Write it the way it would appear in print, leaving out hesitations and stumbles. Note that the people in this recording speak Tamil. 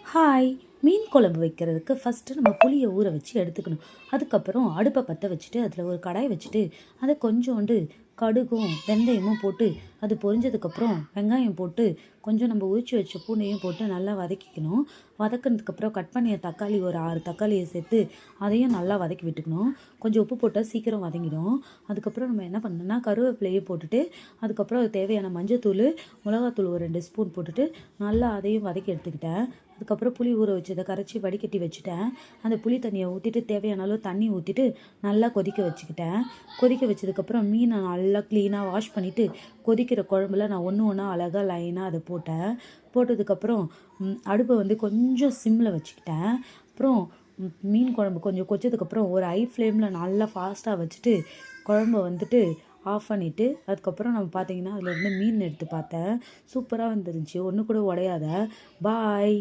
ஹாய்! மீன் குழம்பு வைக்கிறதுக்கு ஃபஸ்ட்டு நம்ம புளியை ஊற வச்சு எடுத்துக்கணும். அதுக்கப்புறம் அடுப்பை பற்ற வச்சுட்டு அதில் ஒரு கடாய் வச்சுட்டு அதை கொஞ்சோண்டு கடுகும் வெந்தயமும் போட்டு அது பொரிஞ்சதுக்கப்புறம் வெங்காயம் போட்டு கொஞ்சம் நம்ம உரிச்சு வச்ச பூண்டையும் போட்டு நல்லா வதக்கிக்கணும். வதக்கினதுக்கப்புறம் கட் பண்ணிய தக்காளி ஒரு 6 தக்காளியை சேர்த்து அதையும் நல்லா வதக்கி விட்டுக்கணும். கொஞ்சம் உப்பு போட்டால் சீக்கிரம் வதங்கிடும். அதுக்கப்புறம் நம்ம என்ன பண்ணணும்னா கருவேப்பிலையை போட்டுட்டு அதுக்கப்புறம் அது தேவையான மஞ்சத்தூள் மிளகாத்தூள் ஒரு 2 ஸ்பூன் போட்டுட்டு நல்லா அதையும் வதக்கி எடுத்துக்கிட்டேன். அதுக்கப்புறம் புளி ஊற வச்சதை கரைச்சி வடிகட்டி வச்சுட்டேன். அந்த புளி தண்ணியை ஊற்றிட்டு தேவையான அளவு தண்ணி ஊற்றிட்டு நல்லா கொதிக்க வச்சுக்கிட்டேன். கொதிக்க வச்சதுக்கப்புறம் மீனை நல்லா க்ளீனாக வாஷ் பண்ணிவிட்டு கொதிக்கிற குழம்புல நான் ஒன்று ஒன்றா அழகாக லைனாக அதை போட்டேன். போட்டதுக்கப்புறம் அடுப்பை வந்து கொஞ்சம் சிம்மில் வச்சுக்கிட்டேன். அப்புறம் மீன் குழம்பு கொஞ்சம் கொச்சதுக்கப்புறம் ஒரு ஹை ஃப்ளேமில் நல்லா ஃபாஸ்ட்டாக வச்சுட்டு குழம்ப வந்துட்டு ஆஃப் பண்ணிவிட்டு அதுக்கப்புறம் நம்ம பார்த்தீங்கன்னா அதில் இருந்து மீன் எடுத்து பார்த்தேன். சூப்பராக வந்துருந்துச்சு. ஒன்று கூட உடையாத. பாய்.